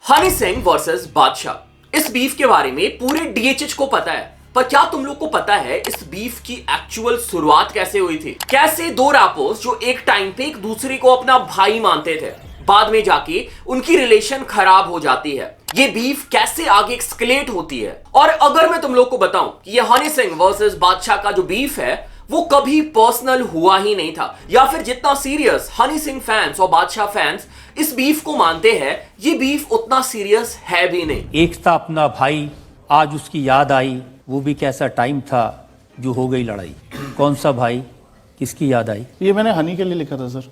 Honey Singh versus बादशाह, इस beef के बारे में पूरे डीएचएच को पता है। पर क्या तुम लोग को पता है इस बीफ की एक्चुअल शुरुआत कैसे हुई थी? कैसे दो रैपर्स जो एक टाइम पे एक दूसरे को अपना भाई मानते थे, बाद में जाके उनकी रिलेशन खराब हो जाती है। ये बीफ कैसे आगे एक्सकेलेट होती है। और अगर मैं तुम लोग को बताऊं कि ये हनी सिंह वर्सेस बादशाह का जो बीफ है वो कभी पर्सनल हुआ ही नहीं था, या फिर जितना सीरियस हनी सिंह फैंस और बादशाह फैंस इस बीफ को मानते हैं, ये बीफ उतना सीरियस है भी नहीं। एक था अपना भाई, आज उसकी याद आई, वो भी कैसा टाइम था जो हो गई लड़ाई। कौन सा भाई, किसकी याद आई? ये मैंने हनी के लिए लिखा था सर।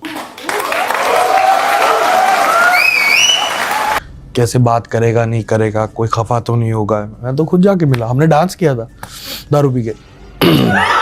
कैसे बात करेगा नहीं करेगा, कोई खफा तो नहीं होगा। मैं तो खुद जाके मिला, हमने डांस किया था दारू पी के।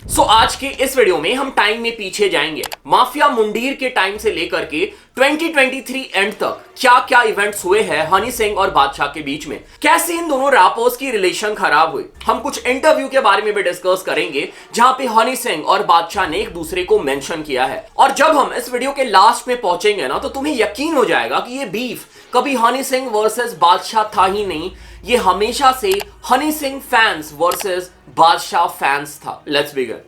सो आज के इस वीडियो में हम टाइम में पीछे जाएंगे, माफिया मुंडीर के टाइम से लेकर के 2023 एंड तक क्या क्या इवेंट्स हुए हैं हनी सिंह और बादशाह के बीच में, कैसे इन दोनों रैपर्स की रिलेशन खराब हुई। हम कुछ इंटरव्यू के बारे में भी डिस्कस करेंगे जहां पे हनी सिंह और बादशाह ने एक दूसरे को मेंशन किया है। और जब हम इस वीडियो के लास्ट में पहुंचेंगे ना, तो तुम्हें यकीन हो जाएगा कि ये बीफ कभी हनी सिंह वर्सेस बादशाह था ही नहीं, ये हमेशा से Honey Singh fans versus Badshah fans था। Let's begin.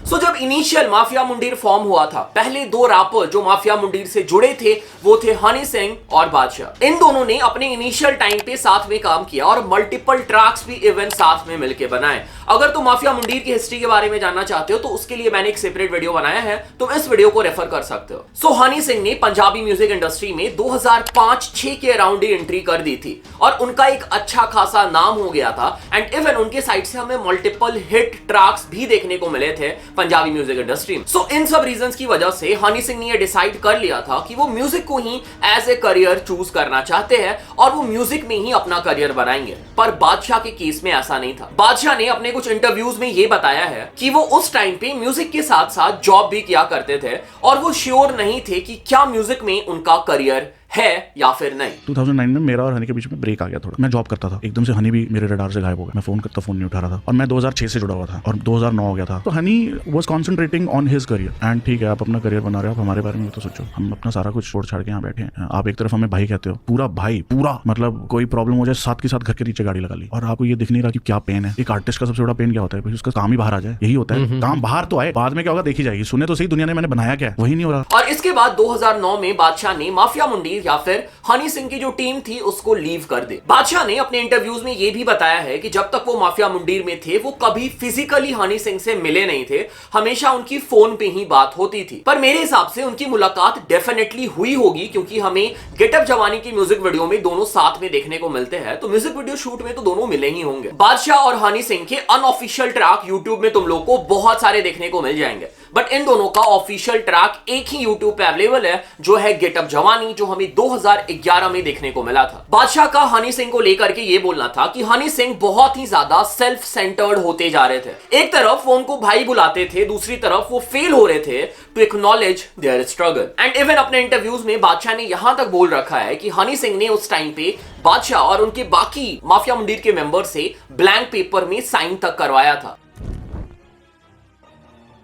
सो जब इनिशियल माफिया मुंडीर फॉर्म हुआ था, पहले दो रैपर जो माफिया मुंडीर से जुड़े थे वो थे हनी सिंह और बादशाह। इन दोनों ने अपने इनिशियल टाइम पे साथ में काम किया और मल्टीपल ट्रैक्स भी इवन साथ में मिलकर बनाए। अगर तुम माफिया मुंडीर की हिस्ट्री के बारे में जानना चाहते हो तो उसके लिए मैंने एक सेपरेट वीडियो बनाया है, तुम इस वीडियो को रेफर कर सकते हो। सो हनी सिंह ने पंजाबी म्यूजिक इंडस्ट्री में 2005-6 के अराउंड ही एंट्री कर दी थी और उनका एक अच्छा खासा नाम हो गया था। एंड इवन उनके साइड से हमें मल्टीपल हिट ट्रैक्स भी देखने को मिले थे पंजाबी म्यूजिक इंडस्ट्री में। सो इन सब रीजंस की वजह से हनी सिंह ने ये डिसाइड कर लिया था कि वो म्यूजिक को ही एज ए करियर चूज करना चाहते हैं और वो म्यूजिक में ही अपना करियर बनाएंगे। पर बादशाह के केस में ऐसा नहीं था। बादशाह ने अपने कुछ इंटरव्यूज में ये बताया है कि वो उस टाइम पे म्यूजिक के साथ साथ जॉब भी किया करते थे और वो श्योर नहीं थे कि क्या म्यूजिक में उनका करियर है या फिर नहीं। 2009 में मेरा और हनी के बीच में ब्रेक आ गया थोड़ा। मैं जॉब करता था, एकदम से हनी भी मेरे रडार से गायब हो गया। मैं फोन करता, फोन नहीं उठा रहा था और मैं 2006 से जुड़ा हुआ था और 2009 हो गया था। तो Honey was concentrating on his career and ठीक है, आप अपना करियर बना रहे हो, आप हमारे बारे में तो सोचो। हम अपना सारा कुछ छोड़ छाड़ के यहाँ बैठे हैं। आप एक तरफ हमें भाई कहते हो, पूरा भाई, पूरा मतलब कोई प्रॉब्लम हो जाए साथ के साथ घर के नीचे गाड़ी लगा ली और आपको ये दिख नहीं रहा कि क्या पेन है। एक आर्टिस्ट का सबसे बड़ा पेन क्या होता है भाई? उसका काम ही बाहर आ जाए, यही होता है। काम बाहर तो आए, बाद में क्या होगा देखी जाएगी। सुने तो सही, दुनिया ने मैंने बनाया क्या है, वही नहीं हो रहा। और इसके बाद 2009 में बादशाह ने माफिया मुंडीर या फिर हनी सिंह की जो टीम थी उसको लीव कर दे। बादशाह ने अपने इंटरव्यूज में यह भी बताया है कि जब तक वो माफिया मुंडीर में थे वो कभी फिजिकली हनी सिंह से मिले नहीं थे, हमेशा उनकी फोन पे ही बात होती थी। पर मेरे हिसाब से उनकी मुलाकात डेफिनेटली हुई होगी, क्योंकि हमें गेटअप जवानी की म्यूजिक वीडियो में दोनों साथ में देखने को मिलते हैं, तो म्यूजिक वीडियो शूट में तो दोनों मिले ही होंगे। बादशाह और हनी सिंह के अनऑफिशियल ट्रैक यूट्यूब में तुम लोग को बहुत सारे देखने को मिल जाएंगे, बट इन दोनों का ऑफिशियल ट्रैक एक ही यूट्यूब पे अवेलेबल है, जो है गेटअप जवानी, जो हमें 2011 में देखने को मिला था। बादशाह का हनी सिंह को लेकर के ये बोलना था कि हनी सिंह बहुत ही ज्यादा सेल्फ सेंटर्ड होते जा रहे थे। एक तरफ वो उनको भाई बुलाते थे, दूसरी तरफ वो फेल हो रहे थे to acknowledge their struggle. And even अपने इंटरव्यूज में बादशाह ने यहां तक बोल रखा है कि हनी सिंह ने उस टाइम पे बादशाह और उनके बाकी माफिया मुंडीर के मेंबर से ब्लैंक पेपर में साइन तक करवाया था।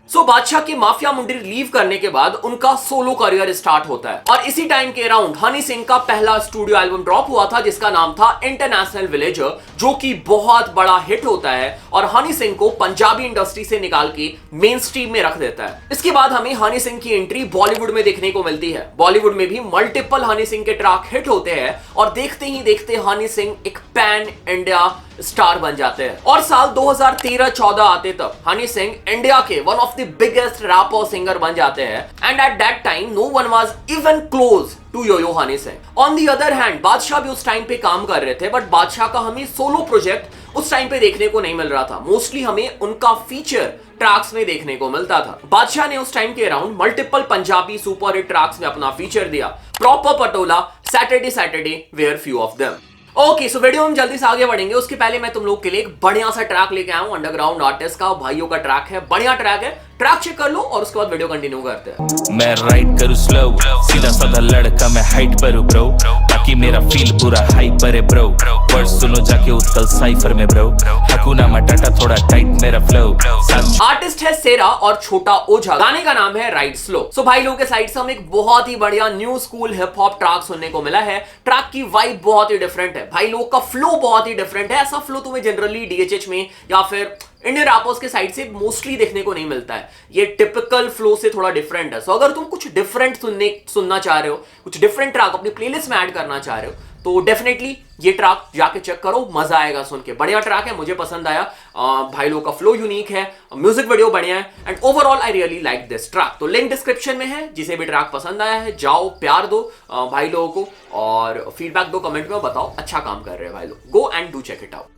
सो बादशाह के माफिया मुंडीर लीव करने के बाद उनका सोलो करियर स्टार्ट होता है और इसी टाइम के अराउंड हनी सिंह का पहला स्टूडियो एल्बम ड्रॉप हुआ था जिसका नाम था इंटरनेशनल विलेजर, जो कि बहुत बड़ा हिट होता है और हनी सिंह को पंजाबी इंडस्ट्री से निकाल के मेन स्ट्रीम में रख देता है। इसके बाद हमें हनी सिंह की एंट्री बॉलीवुड में देखने को मिलती है। बॉलीवुड में भी मल्टीपल हनी सिंह के ट्रैक हिट होते हैं और देखते ही देखते हनी सिंह एक पैन इंडिया स्टार बन जाते हैं। और साल 2013-14 आते तक हनी सिंह इंडिया के one of the biggest rapper singer बन जाते हैं and at that time no one was even close to yo Honey Singh. On the other hand Badshah भी उस टाइम पे काम कर रहे थे, बट बादशाह का हमें सोलो प्रोजेक्ट उस टाइम पे देखने को नहीं मिल रहा था। मोस्टली हमें उनका फीचर ट्रैक्स में देखने को मिलता था। बादशाह ने उस टाइम के around multiple Punjabi super hit tracks में अपना फीचर दिया। Proper Patola, Saturday were few of them. Okay, so video हम जल्दी से आगे बढ़ेंगे। उसके पहले मैं तुम लोग के लिए एक बढ़िया सा ट्रैक लेके आया हूं, अंडरग्राउंड आर्टिस्ट का, भाइयों का ट्रैक है, बढ़िया ट्रैक है, ट्रैक चेक कर लो और उसके बाद वीडियो कंटिन्यू करते हैं। मैं राइड करूँ स्लो, सीधा साधा लड़का मैं हाइट पर हूँ ब्रो, ताकि मेरा फील पूरा हाई पर है ब्रो। वर्ड सुनो जाके उत्कल साइफर में ब्रो, हकुना मटाटा थोड़ा टाइट मेरा फ्लो। आर्टिस्ट है सेरा और छोटा ओझा, गाने का नाम है राइड स्लो। सो भाई लोगों के साइड से हम एक बहुत ही बढ़िया new school hip hop track सुनने को मिला है। ट्रैक की वाइब बहुत ही डिफरेंट है, भाई लोग का फ्लो बहुत ही डिफरेंट है। ऐसा फ्लो तुम्हें जनरली डीएचएच में या फिर इंडियन रैपर्स के साइड से मोस्टली देखने को नहीं मिलता है। ये टिपिकल फ्लो से थोड़ा डिफरेंट है। सो अगर तुम कुछ डिफरेंट सुनना चाह रहे हो, कुछ डिफरेंट ट्रैक अपनी प्लेलिस्ट में ऐड करना चाह रहे हो, तो डेफिनेटली ये ट्रैक जाके चेक करो, मजा आएगा सुन के। बढ़िया ट्रैक है, मुझे पसंद आया। भाई लोग का फ्लो यूनिक है, म्यूजिक वीडियो बढ़िया है and overall I really like this track. तो लिंक डिस्क्रिप्शन में है, जिसे भी ट्रैक पसंद आया है जाओ प्यार दो भाई लोगों को और फीडबैक दो, कमेंट में बताओ अच्छा काम कर रहे हैं भाई लोग। Go and do check it out.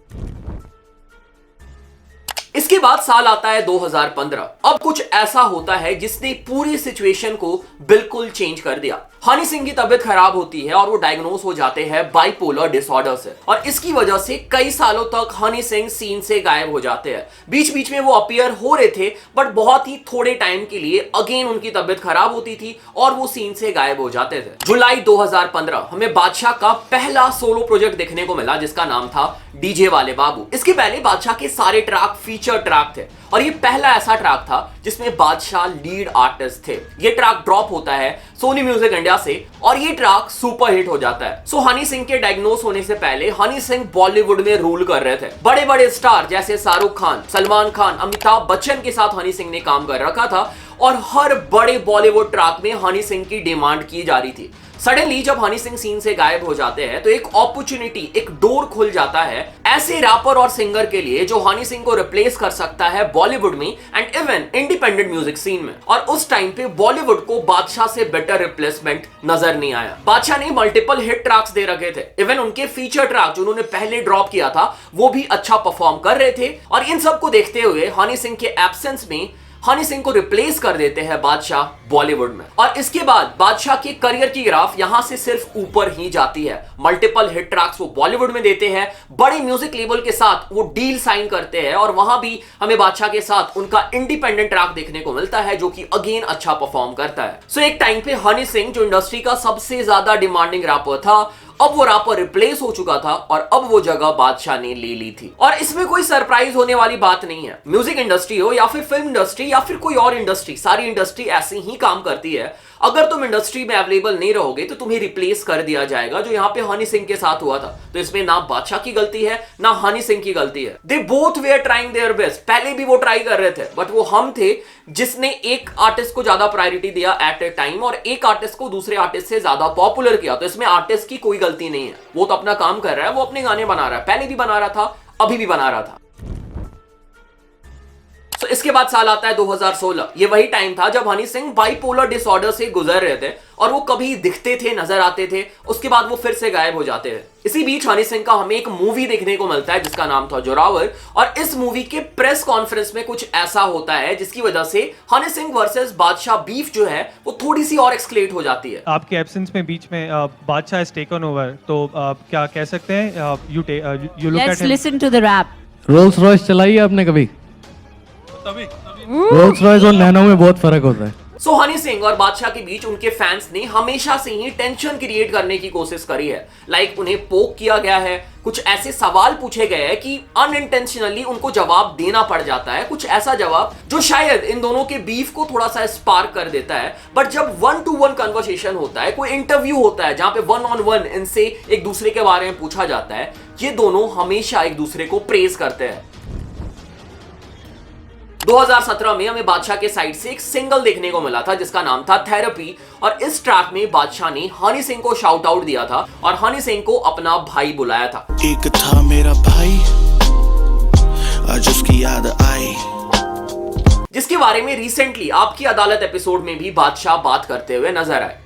इसके बाद साल आता है 2015। अब कुछ ऐसा होता है जिसने पूरी सिचुएशन को बिल्कुल चेंज कर दिया। हनी सिंह की तबीयत खराब होती है और वो डायग्नोस हो जाते हैं बाइपोलर डिसऑर्डर से, और इसकी वजह से कई सालों तक हनी सिंह सीन से गायब हो जाते हैं। बीच बीच में वो अपीयर हो रहे थे बट बहुत ही थोड़े टाइम के लिए अगेन उनकी तबीयत खराब होती थी और वो सीन से गायब हो जाते थे। जुलाई 2015 हमें बादशाह का पहला सोलो प्रोजेक्ट देखने को मिला जिसका नाम था डीजे वाले बाबू। इसके पहले बादशाह के सारे ट्रैक फीचर ट्रैक थे और ये पहला ऐसा ट्रैक था जिसमें बादशाह लीड आर्टिस्ट थे। ये ट्रैक ड्रॉप होता है सोनी म्यूजिक इंडिया से और ये ट्रैक सुपर हिट हो जाता है। सो हनी सिंह के डायग्नोस होने से पहले हनी सिंह बॉलीवुड में रूल कर रहे थे। बड़े बड़े स्टार जैसे शाहरुख खान, सलमान खान, अमिताभ बच्चन के साथ हनी सिंह ने काम कर रखा था और हर बड़े बॉलीवुड ट्रैक में हनी सिंह की डिमांड की जा रही थी। सडनली जब हनी सिंह सीन से गायब हो जाते हैं तो एक अपॉर्चुनिटी, एक डोर खुल जाता है ऐसे रैपर और सिंगर के लिए जो हनी सिंह को रिप्लेस कर सकता है बॉलीवुड में and even independent music scene में। और उस टाइम पे बॉलीवुड को बादशाह से बेटर रिप्लेसमेंट नजर नहीं आया। बादशाह ने मल्टीपल हिट ट्रैक्स दे रखे थे, इवन उनके फीचर ट्रैक जो उन्होंने पहले ड्रॉप किया था वो भी अच्छा परफॉर्म कर रहे थे। और इन सबको देखते हुए हनी सिंह के एब्सेंस में हनी सिंह को रिप्लेस कर देते हैं बादशाह बॉलीवुड में। और इसके बाद बादशाह की करियर की ग्राफ यहां से सिर्फ ऊपर ही जाती है। मल्टीपल हिट ट्रैक्स वो बॉलीवुड में देते हैं, बड़े म्यूजिक लेबल के साथ वो डील साइन करते हैं और वहां भी हमें बादशाह के साथ उनका इंडिपेंडेंट ट्रैक देखने को मिलता है जो कि अगेन अच्छा परफॉर्म करता है। सो एक टाइम पे हनी सिंह जो इंडस्ट्री का सबसे ज्यादा डिमांडिंग रैपर था, अब वो रैपर रिप्लेस हो चुका था और अब वो जगह बादशाह ने ले ली थी। और इसमें कोई सरप्राइज होने वाली बात नहीं है। म्यूजिक इंडस्ट्री हो या फिर फिल्म इंडस्ट्री या फिर कोई और इंडस्ट्री, सारी इंडस्ट्री ऐसे ही काम करती है। अगर तुम इंडस्ट्री में अवेलेबल नहीं रहोगे तो तुम्हें रिप्लेस कर दिया जाएगा, जो यहाँ पे हनी सिंह के साथ हुआ था। तो इसमें ना बादशाह की गलती है ना हनी सिंह की गलती है। They both were trying their best. पहले भी वो ट्राई कर रहे थे बट वो हम थे जिसने एक आर्टिस्ट को ज्यादा प्रायोरिटी दिया एट ए टाइम और एक आर्टिस्ट को दूसरे आर्टिस्ट से ज्यादा पॉपुलर किया। तो इसमें आर्टिस्ट की कोई गलती नहीं है, वो तो अपना काम कर रहा है, वो अपने गाने बना रहा है, पहले भी बना रहा था, अभी भी बना रहा था। तो इसके बाद साल आता है 2016। ये वही टाइम था जब हनी सिंह बाइपोलर डिसऑर्डर से गुजर रहे थे और वो कभी दिखते थे, नजर आते थे, उसके बाद वो फिर से गायब हो जाते हैं। इसी बीच हनी सिंह का हमें एक मूवी देखने को मिलता है जिसका नाम था जोरावर, और इस मूवी के प्रेस कॉन्फ्रेंस में कुछ ऐसा होता है जिसकी वजह से हनी सिंह वर्सेस बादशाह बीफ जो है वो थोड़ी सी और एक्सक्लेट हो जाती है। आपके एब्सेंस में बीच में बादशाह हैज टेकन ओवर, तो क्या कह सकते हैं you look at Let's him. listen to the rap. Rolls Royce चलाई है आपने कभी? रोल्स रॉयस और नैनो में बहुत फर्क होता है। सो हनी सिंह और बादशाह के बीच उनके फैंस ने हमेशा से ही टेंशन क्रिएट करने की कोशिश करी है। लाइक उन्हें पोक किया गया है, कुछ ऐसे सवाल पूछे गए हैं कि अनइंटेंशनली उनको जवाब देना पड़ जाता है, कुछ ऐसा जवाब जो शायद इन दोनों के बीफ को थोड़ा सा स्पार्क कर देता है। बट जब 1-to-1 कन्वर्सेशन होता है, कोई इंटरव्यू होता है जहां पे 1-on-1 इनसे एक दूसरे के बारे में पूछा जाता है, ये दोनों हमेशा एक दूसरे को प्रेज करते हैं। 2017 में हमें बादशाह के साइड से एक सिंगल देखने को मिला था जिसका नाम था थेरेपी, और इस ट्रैक में बादशाह ने हनी सिंह को शाउट आउट दिया था और हनी सिंह को अपना भाई बुलाया था। एक था मेरा भाई आज उसकी याद आई, जिसके बारे में रिसेंटली आपकी अदालत एपिसोड में भी बादशाह बात करते हुए नजर आए।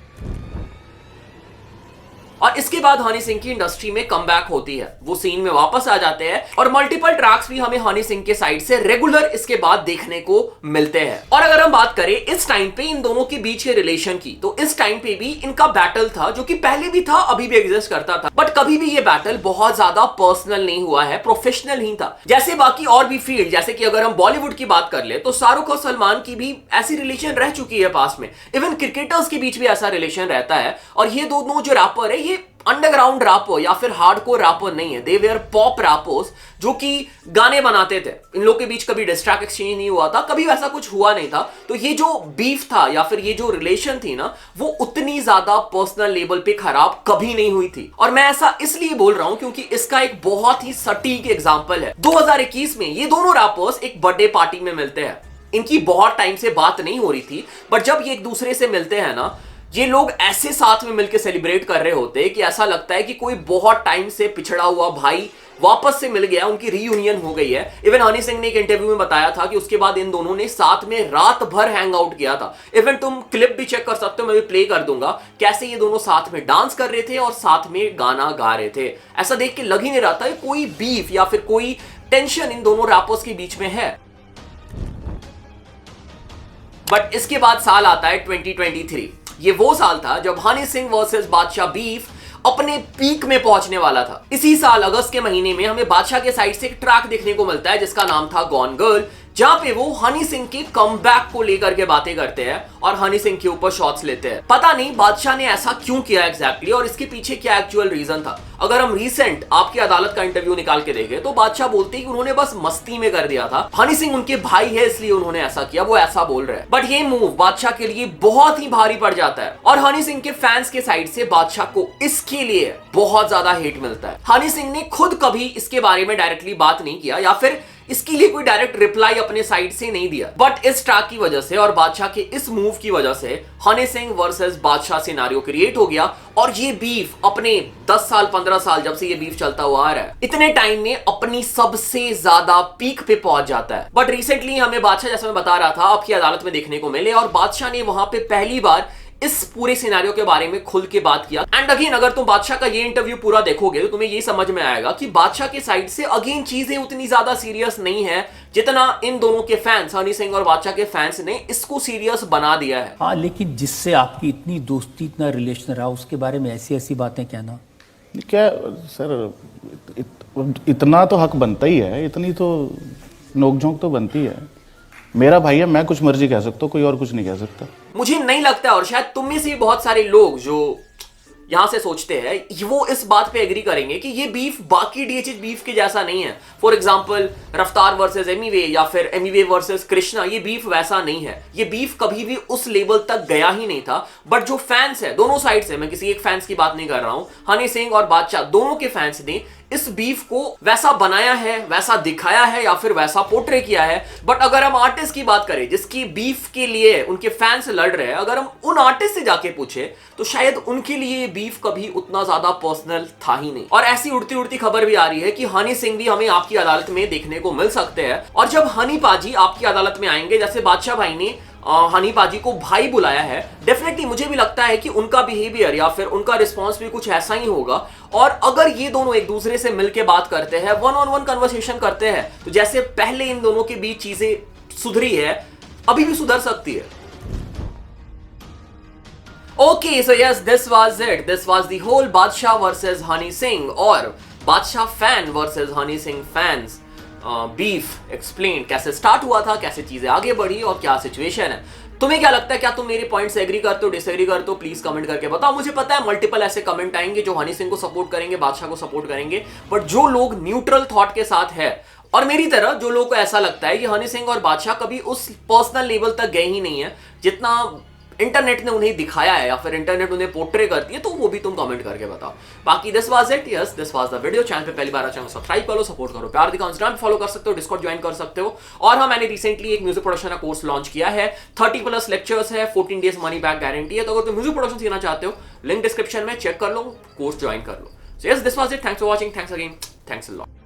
और इसके बाद हनी सिंह की इंडस्ट्री में कमबैक होती है, वो सीन में वापस आ जाते हैं और मल्टीपल ट्रैक्स भी हमें हनी सिंह के साइड से रेगुलर इसके बाद देखने को मिलते हैं। और अगर हम बात करें इस टाइम पे इन दोनों के बीच के रिलेशन की, तो इस टाइम पे भी इनका बैटल था जो कि पहले भी था, अभी भी एग्जिस्ट करता था, बट कभी भी ये बैटल बहुत ज्यादा पर्सनल नहीं हुआ है, प्रोफेशनल ही था। जैसे बाकी और भी फील्ड, जैसे कि अगर हम बॉलीवुड की बात कर ले तो शाहरुख और सलमान की भी ऐसी रिलेशन रह चुकी है पास में, इवन क्रिकेटर्स के बीच भी ऐसा रिलेशन रहता है। और ये दोनों जो रैपर है ये अंडरग्राउंड रैपर या फिर हार्डकोर रैपर नहीं है, दे वेयर पॉप रैपर्स जो कि गाने बनाते थे। इन लोग के बीच कभी डिस्ट्रैक्ट एक्सचेंज नहीं हुआ था, कभी वैसा कुछ हुआ नहीं था। तो ये जो बीफ था या फिर ये जो रिलेशन थी ना, वो उतनी ज्यादा पर्सनल लेवल पे खराब कभी नहीं हुई थी। और मैं ऐसा इसलिए बोल रहा हूं क्योंकि इसका एक बहुत ही सटीक एग्जांपल है। 2021 में ये दोनों रैपर्स एक बर्थडे पार्टी में मिलते हैं। इनकी बहुत टाइम से बात नहीं हो रही थी, बट जब ये एक दूसरे से मिलते हैं ना, ये लोग ऐसे साथ में मिलकर सेलिब्रेट कर रहे होते हैं कि ऐसा लगता है कि कोई बहुत टाइम से पिछड़ा हुआ भाई वापस से मिल गया, उनकी रीयूनियन हो गई है। इवन हनी सिंह ने एक इंटरव्यू में बताया था कि उसके बाद इन दोनों ने साथ में रात भर हैंग आउट किया था। इवन तुम क्लिप भी चेक कर सकते हो, मैं भी प्ले कर दूंगा, कैसे ये दोनों साथ में डांस कर रहे थे और साथ में गाना गा रहे थे। ऐसा देख के लग ही नहीं रहा था कोई बीफ या फिर कोई टेंशन इन दोनों रैपर्स के बीच में है। बट इसके बाद साल आता है 2023। ये वो साल था जब हनी सिंह वर्सेस बादशाह बीफ अपने पीक में पहुंचने वाला था। इसी साल अगस्त के महीने में हमें बादशाह के साइड से एक ट्रैक देखने को मिलता है जिसका नाम था गॉन गर्ल, जहां पे वो हनी सिंह के कमबैक को लेकर के बातें करते हैं और हनी सिंह के ऊपर शॉट्स लेते हैं। पता नहीं बादशाह ने ऐसा क्यों किया एग्जैक्टली और इसके पीछे क्या एक्चुअल रीजन था। अगर हम रीसेंट आपकी अदालत का इंटरव्यू निकाल के देखें तो बादशाह बोलते हैं कि उन्होंने बस मस्ती में कर दिया था, हनी सिंह उनके भाई है इसलिए उन्होंने ऐसा किया, वो ऐसा बोल रहे हैं। बट ये मूव बादशाह के लिए बहुत ही भारी पड़ जाता है और हनी सिंह के फैंस के साइड से बादशाह को इसके लिए बहुत ज्यादा हेट मिलता है। हनी सिंह ने खुद कभी इसके बारे में डायरेक्टली बात नहीं किया या फिर इसके लिए कोई डायरेक्ट रिप्लाई अपने साइड से नहीं दिया, बट इस ट्रैक की वजह से और बादशाह के इस मूव की वजह से हनी सिंह वर्सेस बादशाह सिनेरियो क्रिएट हो गया और ये बीफ अपने 10 साल 15 साल जब से ये बीफ चलता हुआ आ रहा है, इतने टाइम में अपनी सबसे ज्यादा पीक पे पहुंच जाता है। बट रिसेंटली हमें बादशाह, जैसा मैं बता रहा था, आपकी अदालत में देखने को मिले और बादशाह ने वहां पे पहली बार इस पूरे सिनेरियो के बारे में खुल के बात किया। एंड अगेन अगर तुम बादशाह का ये इंटरव्यू पूरा देखोगे तो तुम्हें ये समझ में आएगा कि बादशाह के साइड से अगेन चीजें उतनी ज्यादा सीरियस नहीं है जितना इन दोनों के फैंस, हनी सिंह और बादशाह के फैंस ने इसको सीरियस बना दिया है। हाँ, लेकिन जिससे आपकी इतनी दोस्ती, इतना रिलेशन रहा, उसके बारे में ऐसी ऐसी बातें कहना, क्या सर, इतना तो हक बनता ही है, इतनी तो नोकझोंक तो बनती है। मेरा भाई है, मैं कुछ मर्जी कह सकता हूँ, कोई और कुछ नहीं कह सकता। मुझे नहीं लगता, और शायद तुम में से बहुत सारे लोग जो यहां से सोचते हैं वो इस बात पे एग्री करेंगे कि ये बीफ बाकी डीएचएच बीफ के जैसा नहीं है। फॉर एग्जांपल रफ्तार वर्सेस एमीवे या फिर एमीवे वर्सेस कृष्णा, ये बीफ वैसा नहीं है। ये बीफ कभी भी उस लेवल तक गया ही नहीं था। बट जो फैंस है दोनों साइड से, मैं किसी एक फैंस की बात नहीं कर रहा हूं, हनी सिंह और बादशाह दोनों के फैंस ने इस बीफ को वैसा बनाया है, वैसा दिखाया है या फिर वैसा पोर्ट्रे किया है। बट अगर हम आर्टिस्ट की बात करें जिसकी बीफ के लिए उनके फैंस लड़ रहे हैं, अगर हम उन आर्टिस्ट से जाके पूछे तो शायद उनके लिए बीफ कभी उतना ज्यादा पर्सनल था ही नहीं। और ऐसी उड़ती उड़ती खबर भी आ रही है कि हनी सिंह भी हमें आपकी अदालत में देखने को मिल सकते हैं। और जब हनी पाजी आपकी अदालत में आएंगे, जैसे बादशाह भाई ने हनी पाजी को भाई बुलाया है, डेफिनेटली मुझे भी लगता है कि उनका बिहेवियर या फिर उनका रिस्पॉन्स भी कुछ ऐसा ही होगा। और अगर ये दोनों एक दूसरे से मिलकर बात करते हैं, वन ऑन वन कन्वर्सेशन करते हैं, तो जैसे पहले इन दोनों के बीच चीजें सुधरी है, अभी भी सुधर सकती है। Okay, so yes, this was it. This was the whole Badshah versus Honey Singh और Badshah fan versus Honey Singh fans beef explain, कैसे स्टार्ट हुआ था, कैसे चीजें आगे बढ़ी और क्या सिचुएशन है। तुम्हें क्या लगता है, क्या तुम मेरे पॉइंट से एग्री करते हो, डिसएग्री करते हो? प्लीज कमेंट करके बताओ। मुझे पता है मल्टीपल ऐसे कमेंट आएंगे जो हनी सिंह को सपोर्ट करेंगे, बादशाह को सपोर्ट करेंगे, बट जो लोग न्यूट्रल थॉट के साथ है और मेरी तरह जो लोगों को ऐसा लगता है कि हनी सिंह और बादशाह कभी उस पर्सनल लेवल तक गए ही नहीं है जितना इंटरनेट ने उन्हें दिखाया है या फिर इंटरनेट उन्हें पोर्ट्रे करती है, तो वो भी तुम कमेंट करके बताओ। बाकी this was it, yes this was the video. Channel पे पहली बार चैनल सब्सक्राइब करो, सपोर्ट करो, प्यार दिखाओ, इंस्टाग्राम फॉलो कर सकते हो, डिस्कॉर्ड ज्वाइन कर सकते हो। और हाँ, मैंने रिसेंटली एक म्यूजिक प्रोडक्शन का कोर्स लॉन्च किया है, 30+ लेक्चर्स है, 14 डेज मनी बैक गारंटी है। तो अगर तुम म्यूजिक प्रोडक्शन सीखना चाहते हो, लिंक डिस्क्रिप्शन में चेक कर लो, कोर्स ज्वाइन कर लो। So yes this was it, thanks for watching, thanks again, thanks a lot.